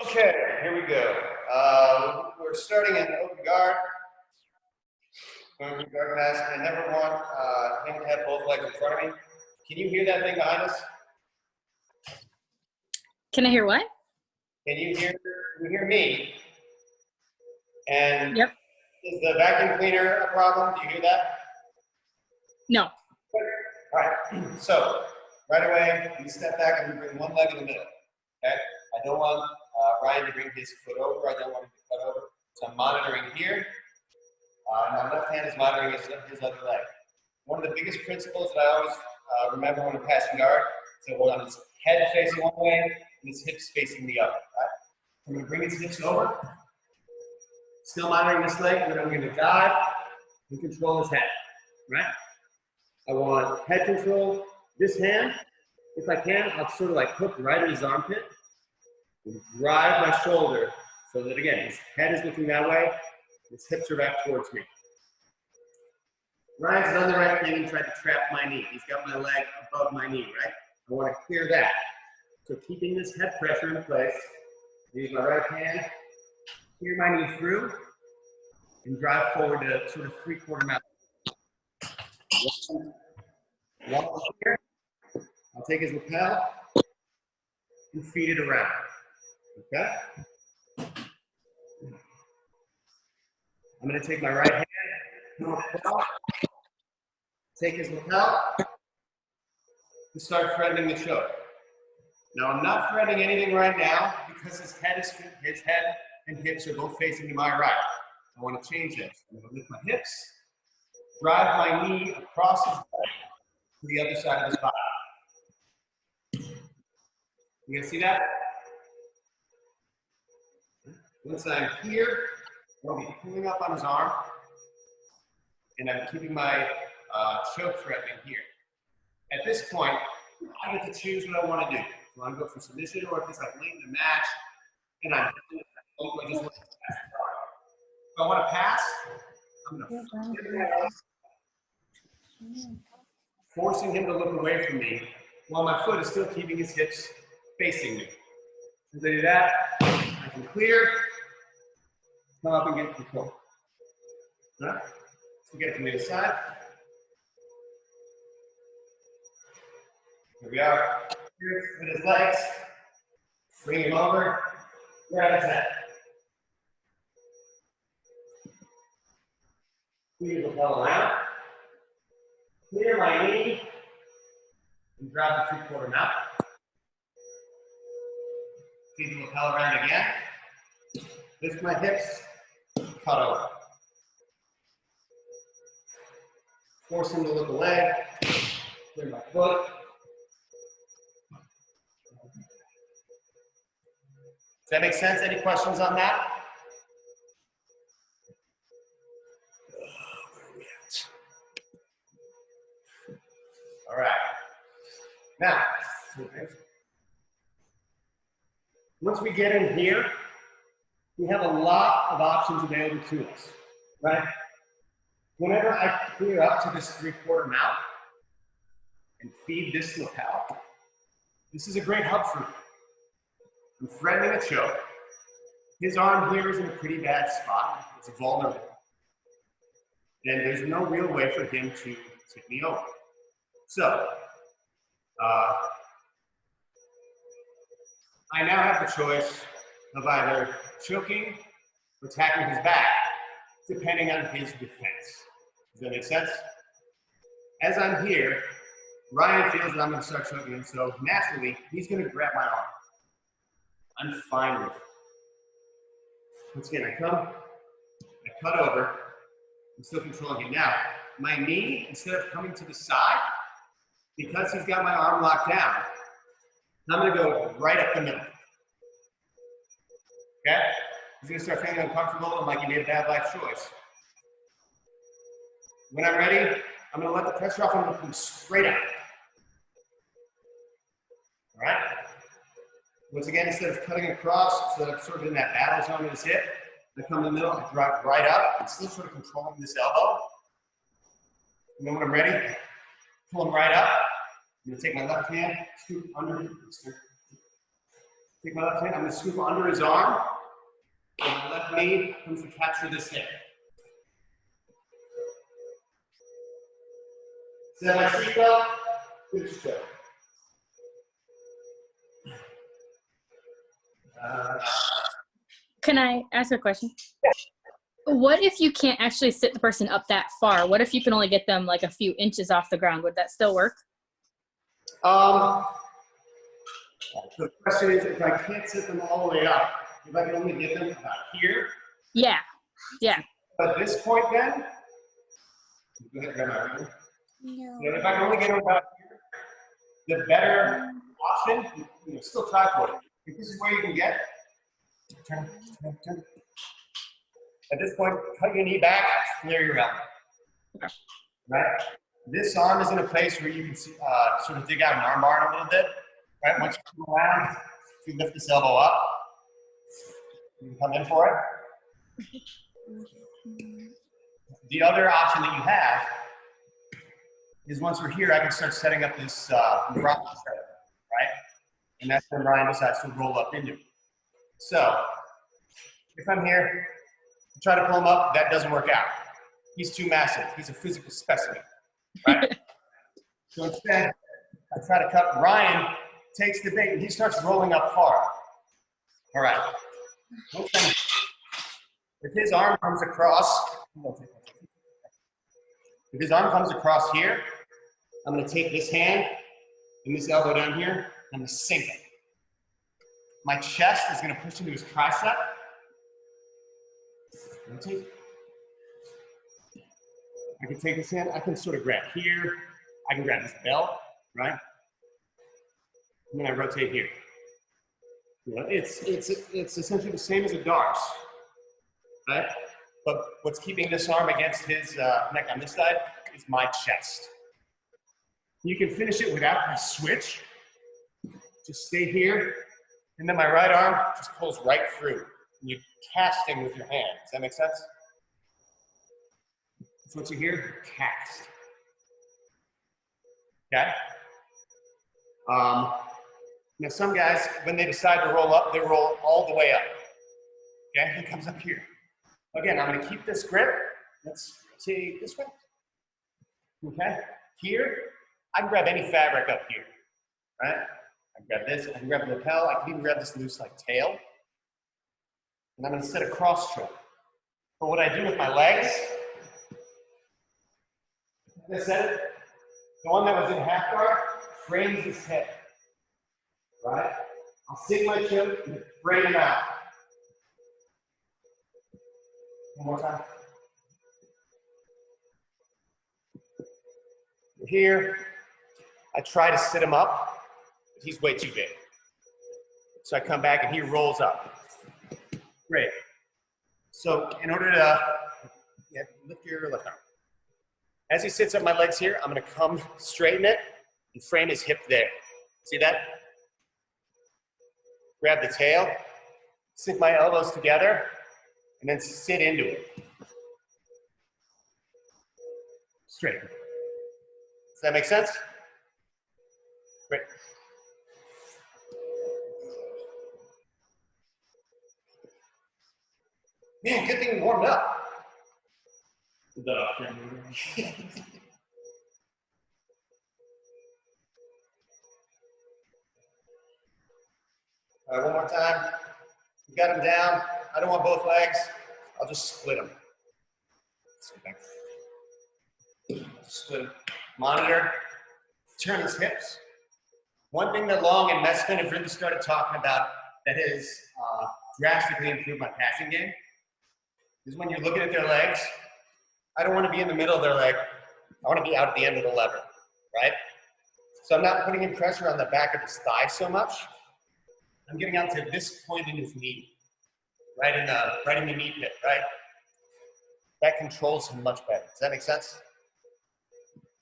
Okay, here we go. We're starting in open guard. Going to guard pass, and I never want him to have both legs in front of me. Can you hear that thing behind us? Can I hear what? Can you hear me? And Yep. is the vacuum cleaner a problem? Do you hear that? No. All right, so right away, you step back and we bring one leg in the middle, okay? I don't want Ryan to bring his foot over. I don't want him to cut over. So I'm monitoring here. My left hand is monitoring his other leg. One of the biggest principles that I always remember when I'm passing guard is I want his head facing one way and his hips facing the other, right? I'm going to bring his hips over, still monitoring this leg, and then I'm going to dive and control his head, right? I want head control. This hand, if I can, I'll sort of like hook right at his armpit and drive my shoulder so that, again, his head is looking that way, his hips are back towards me. Ryan's done the right thing and tried to trap my knee. He's got my leg above my knee, right? I want to clear that. So keeping this head pressure in place, use my right hand, clear my knee through, and drive forward to sort of three-quarter mount. One here. I'll take his lapel and feed it around. Okay? I'm going to take my right hand, take his lapel, and start threading the choke. Now I'm not threading anything right now because his head and hips are both facing to my right. I want to change this. I'm going to lift my hips, drive my knee across his back to the other side of his body. You guys see that? Once I'm here, I'll be pulling up on his arm, and I'm keeping my choke threatening here. At this point, I get to choose what I want to do. Do I want to go for submission, or if it's like late in the match, and I just want to pass. If I want to pass, I'm going to forcing him to look away from me while my foot is still keeping his hips facing me. As I do that, I can clear, come up and get control. All right? So get it from the other side. Here we are. Here with his legs. Bring him over. Grab his head. Clear the lapel around. Clear my knee. And grab the three-quarter mount. Feed the lapel around again. Lift my hips. Cut over. Force him to look away. Clear my foot. Does that make sense? Any questions on that? Where are we at? All right. Now, once we get in here, we have a lot of options available to us, right? Whenever I clear up to this three-quarter mount and feed this lapel, this is a great hub for me. I'm threatening a choke. His arm here is in a pretty bad spot. It's vulnerable. And there's no real way for him to tip me over. So, I now have the choice of either choking or attacking his back, depending on his defense. Does that make sense? As I'm here, Ryan feels that I'm going to start choking him, so naturally, he's going to grab my arm. I'm fine with it. Once again, I come, I cut over, I'm still controlling him. Now, my knee, instead of coming to the side, because he's got my arm locked down, I'm going to go right up the middle. Okay? He's going to start feeling uncomfortable and like he made a bad life choice. When I'm ready, I'm going to let the pressure off and come straight out. All right? Once again, instead of cutting across, so that I'm sort of in that battle zone of his hip, I come in the middle, I drive right up. I'm still sort of controlling this elbow. And then when I'm ready, pull him right up. I'm going to take my left hand, scoop under him, Take my left hand, I'm gonna scoop under his arm, and my left knee comes to capture this hip. Set my seatbelt, good to go. Can I ask a question? What if you can't actually sit the person up that far? What if you can only get them like a few inches off the ground? Would that still work? The question is, if I can't sit them all the way up, if I can only get them about here. Yeah, yeah. At this point then, go ahead, grab my ring. No. If I can only get them about here, the better option, still try for it. If this is where you can get, turn. At this point, cut your knee back, flare your elbow. Okay. Right? This arm is in a place where you can see, sort of dig out an arm bar a little bit. Right? Once you come around, you lift this elbow up. You can come in for it. The other option that you have is once we're here, I can start setting up this drop strip, right? And that's when Ryan decides to roll up into it. So, if I'm here, try to pull him up, that doesn't work out. He's too massive. He's a physical specimen, right? So instead, I try to cut. Ryan takes the bait and he starts rolling up hard. All right. If his arm comes across, here, I'm going to take this hand and this elbow down here, I'm going to sink it. My chest is going to push into his tricep. Rotate. I can take this hand, I can sort of grab here, I can grab this belt, right? And then I rotate here. It's essentially the same as a Darce, right? But what's keeping this arm against his neck on this side is my chest. You can finish it without a switch. Just stay here, and then my right arm just pulls right through. And you're casting with your hand. Does that make sense? That's what you hear, cast. Okay? Now some guys, when they decide to roll up, they roll all the way up. Okay, he comes up here. Again, I'm gonna keep this grip. Let's take this way. Okay, here, I can grab any fabric up here, right? I can grab this, I can grab the lapel, I can even grab this loose like tail. And I'm gonna set a cross stroke. But what I do with my legs, as I said, the one that was in half guard frames his head, right? I'll sink my chin and frame him out. One more time. Here, I try to sit him up, but he's way too big. So I come back and he rolls up. Great. So in order to lift your left arm. As he sits up my legs here, I'm going to come straighten it and frame his hip there. See that? Grab the tail, sink my elbows together, and then sit into it. Straight. Does that make sense? Great. Man, good thing we warmed up. All right, one more time. You got him down. I don't want both legs. I'll just split them. Split them. Monitor. Turn his hips. One thing that Long and Mesfin have really started talking about that has drastically improved my passing game is when you're looking at their legs, I don't want to be in the middle of their leg. I want to be out at the end of the lever, right? So I'm not putting in pressure on the back of his thigh so much. I'm getting out to this point in his knee, right in the knee pit, right? That controls him much better. Does that make sense?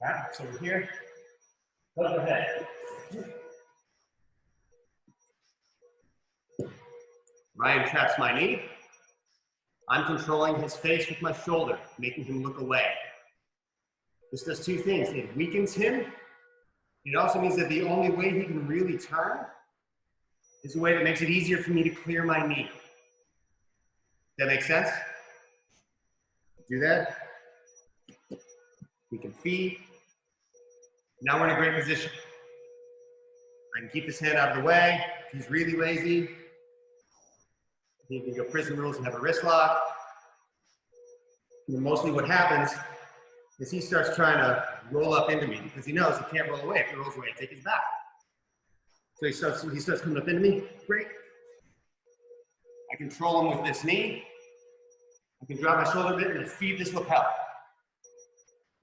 All right, so we're here. Go ahead. Ryan traps my knee. I'm controlling his face with my shoulder, making him look away. This does two things. It weakens him. It also means that the only way he can really turn is a way that makes it easier for me to clear my knee. That make sense? Do that. We can feed. Now we're in a great position. I can keep this hand out of the way. If he's really lazy, he can go prison rules and have a wrist lock. And mostly what happens is he starts trying to roll up into me because he knows he can't roll away. If he rolls away, I take his back. So he starts coming up into me. Great. I control him with this knee. I can drop my shoulder a bit and feed this lapel.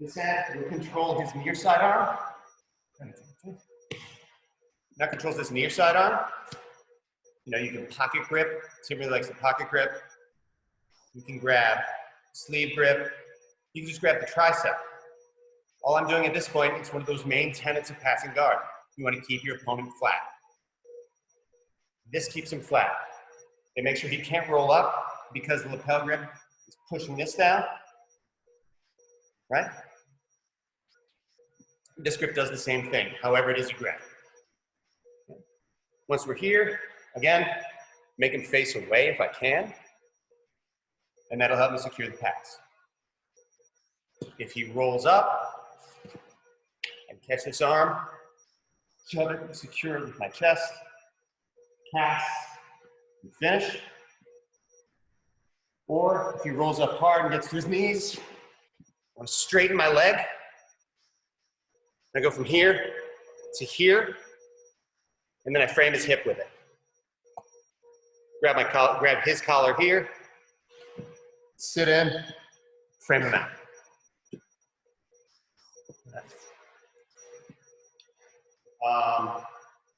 This hand will control his near side arm. Now controls this near side arm. You know, you can pocket grip. Tim really likes the pocket grip. You can grab sleeve grip. You can just grab the tricep. All I'm doing at this point, it's one of those main tenets of passing guard. You want to keep your opponent flat. This keeps him flat. It makes sure he can't roll up because the lapel grip is pushing this down, right? This grip does the same thing, however it is you grab. Once we're here, again, make him face away if I can, and that'll help me secure the pass. If he rolls up, and catch this arm, shove it, secure it with my chest, pass, and finish. Or if he rolls up hard and gets to his knees, I want to straighten my leg. I go from here to here, and then I frame his hip with it. Grab his collar here, sit in, frame him out.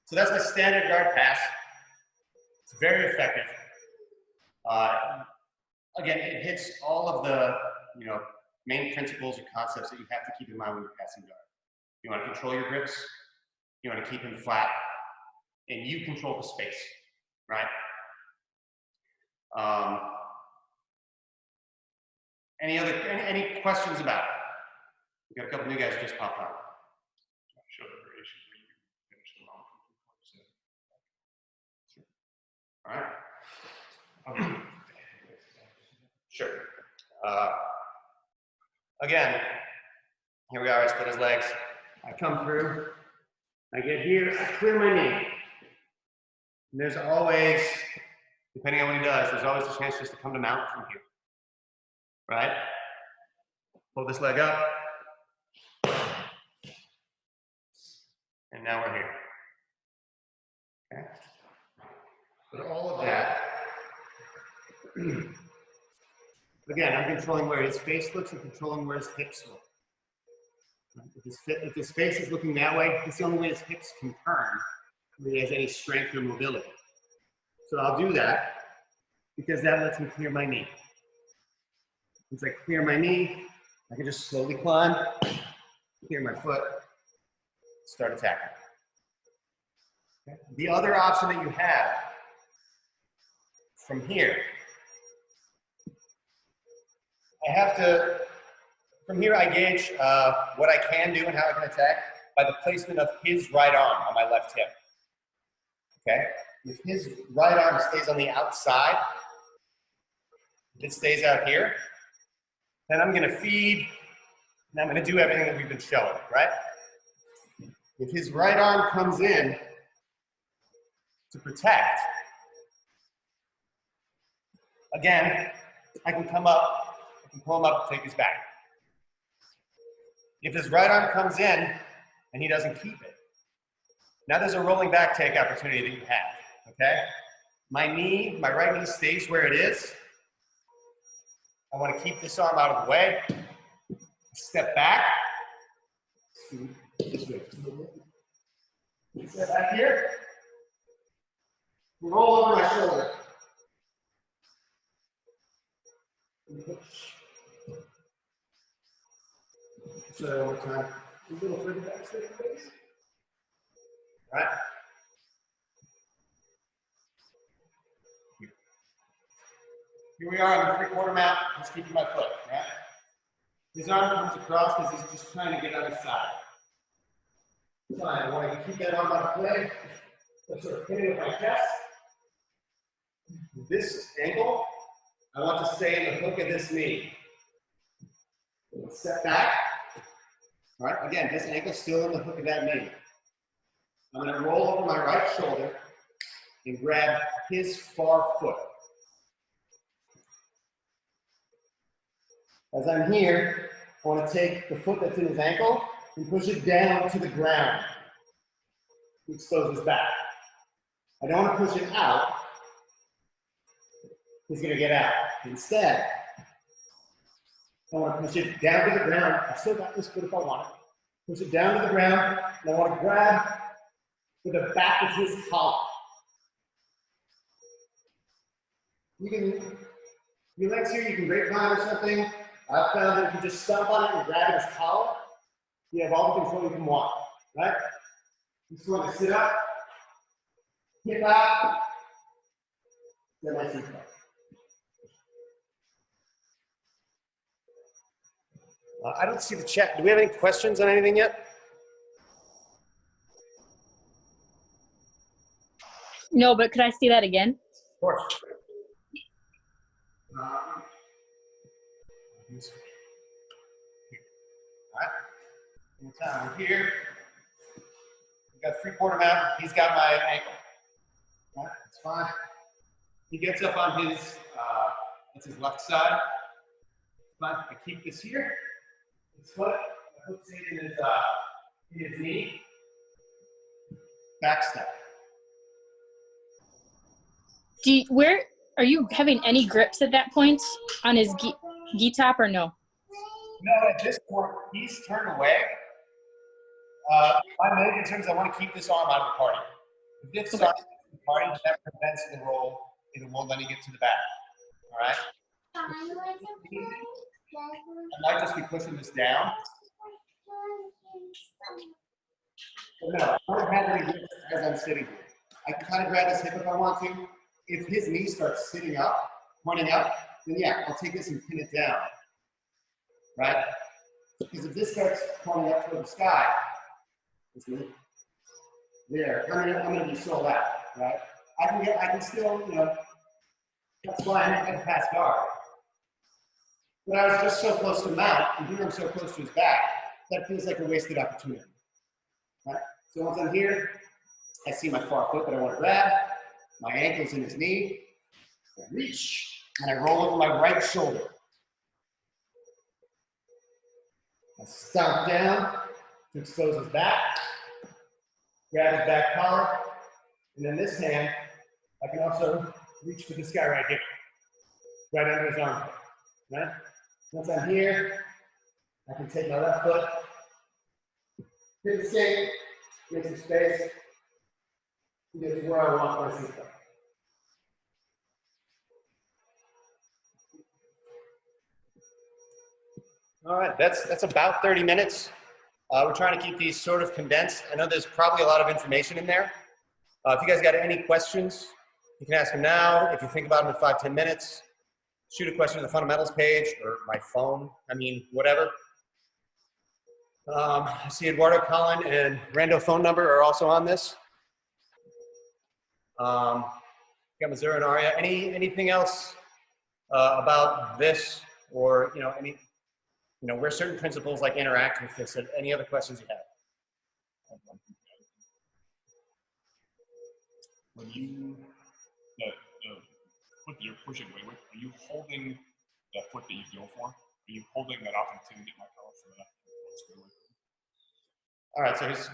So that's my standard guard pass. It's very effective. Again, it hits all of the main principles or concepts that you have to keep in mind when you're passing guard. You want to control your grips. You want to keep him flat, and you control the space, right? Any questions about it? We got a couple new guys who just popped on. Show the variation where you finish the mount. All right. Sure. Again, here we are. I split his legs. I come through. I get here. I clear my knee. And there's always, depending on what he does, there's always a chance just to come to mount from here. Right? Pull this leg up. And now we're here. Okay? But all of that, again, I'm controlling where his face looks and controlling where his hips look. If his face is looking that way, it's the only way his hips can turn when he has any strength or mobility. So I'll do that because that lets me clear my knee. Once I clear my knee, I can just slowly climb, clear my foot, start attacking. Okay. The other option that you have from here, from here I gauge what I can do and how I can attack by the placement of his right arm on my left hip. Okay? If his right arm stays on the outside, if it stays out here, then I'm gonna feed, and I'm gonna do everything that we've been showing, right? If his right arm comes in to protect, again, I can come up, I can pull him up and take his back. If his right arm comes in and he doesn't keep it, now there's a rolling back take opportunity that you have, okay? My right knee stays where it is. I want to keep this arm out of the way. Step back. This way. Step back here. Roll over my shoulder. So one more time. A little further back, step, please. All right. Here we are on the 3/4 mount. Just keeping my foot, right? His arm comes across because he's just trying to get on his side. Fine. I want to keep that arm out of play. So sort of hitting with my chest. This ankle, I want to stay in the hook of this knee. Step back. All right, again, this ankle still in the hook of that knee. I'm going to roll over my right shoulder and grab his far foot. As I'm here, I want to take the foot that's in his ankle and push it down to the ground to expose his back. I don't want to push it out. He's going to get out. Instead, I want to push it down to the ground. I still got this foot if I want it. Push it down to the ground, and I want to grab with the back of his collar. You can, your legs here, you can grapevine or something. I've found that if you just stomp on it and grab his collar, you have all the control you can want, right? You just want to sit up, hip out, then my seat back. I don't see the chat. Do we have any questions on anything yet? No, but could I see that again? Of course. All right. We're here. We've got 3/4 mount. He's got my ankle. All right, that's fine. He gets up on his, that's his left side. Fine. I keep this here. His foot, the hook stays in his knee. Back step. Where are you having any grips at that point on his gi top or no? No, at this point, he's turned away. My main concern is I want to keep this arm out of the party. If this arm is in the party, that prevents the roll, and it won't let me get to the back. All right? I might just be pushing this down. But no, I don't have any grips as I'm sitting here. I can kind of grab his hip if I want to. If his knee starts sitting up, pointing up, then yeah, I'll take this and pin it down. Right? Because if this starts pointing up toward the sky, there, I'm gonna be sold out, right? I can still, you know, that's why I can pass guard. But I was just so close to mount, and here I'm so close to his back, that feels like a wasted opportunity. Right? So once I'm here, I see my far foot that I want to grab, my ankle's in his knee, I reach, and I roll over my right shoulder. I stomp down to expose his back, grab his back collar, and then this hand, I can also reach for this guy right here, right under his armpit, right? Once I'm here, I can take my left foot, hit the skate, make some space, and get to where I want my seat back. All right, that's about 30 minutes. We're trying to keep these sort of condensed. I know there's probably a lot of information in there. If you guys got any questions, you can ask them now. If you think about them in 5-10 minutes, shoot a question to the fundamentals page or my phone. I mean, whatever. I see Eduardo, Colin, and Rando phone number are also on this. Got Missouri and Aria. Anything else about this, or where certain principles like interact with this? Any other questions you have? When you, the foot that you're pushing away with, are you holding the foot that you go for? Are you holding that off until you get my collar for that? All right, so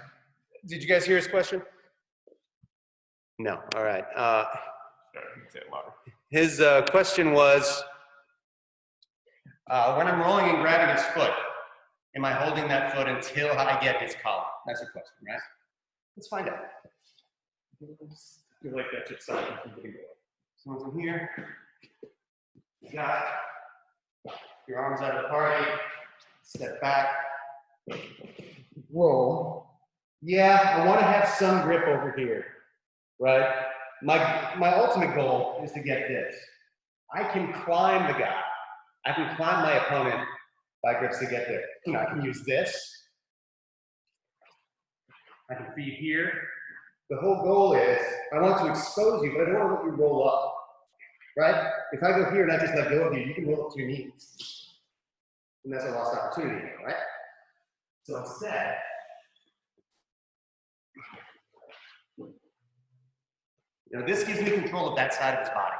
did you guys hear his question? No, all right. Say it louder. His question was, when I'm rolling and grabbing his foot, am I holding that foot until I get his collar? That's your question, right? Let's find out. I feel like that's just something from the So once I'm here, you got your arms out of the party, step back, roll. Yeah, I want to have some grip over here, right? My ultimate goal is to get this. I can climb the guy. I can climb my opponent by grips to get there. I can use this. I can feed here. The whole goal is, I want to expose you, but I don't want to let you roll up, right? If I go here and I just let go of you, you can roll up to your knees. And that's a lost opportunity, right? So instead, this gives me control of that side of his body.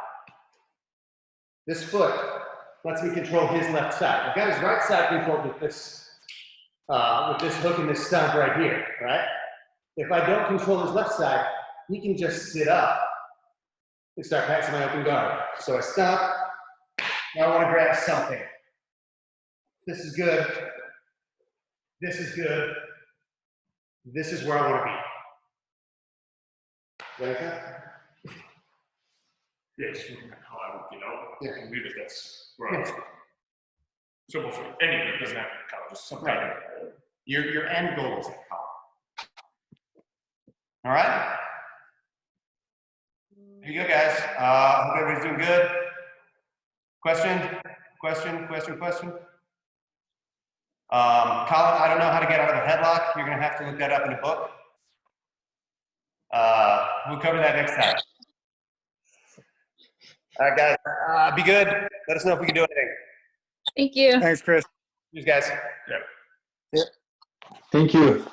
This foot lets me control his left side. I've got his right side controlled with this hook and this stump right here, right? If I don't control his left side, he can just sit up and start passing my open guard. So I stop. Now I want to grab something. This is good. This is good. This is where I want to be. Ready? Yes, how I would get out. Yeah. I believe that's where I was. So before anything, it doesn't have to count, just something. Right. Your end goal is that column. All right? Here you go, guys. Hope everybody's doing good. Question? Colin, I don't know how to get out of the headlock. You're going to have to look that up in a book. We'll cover that next time. All right, guys. Be good. Let us know if we can do anything. Thank you. Thanks, Chris. Cheers, guys. Yeah. Thank you.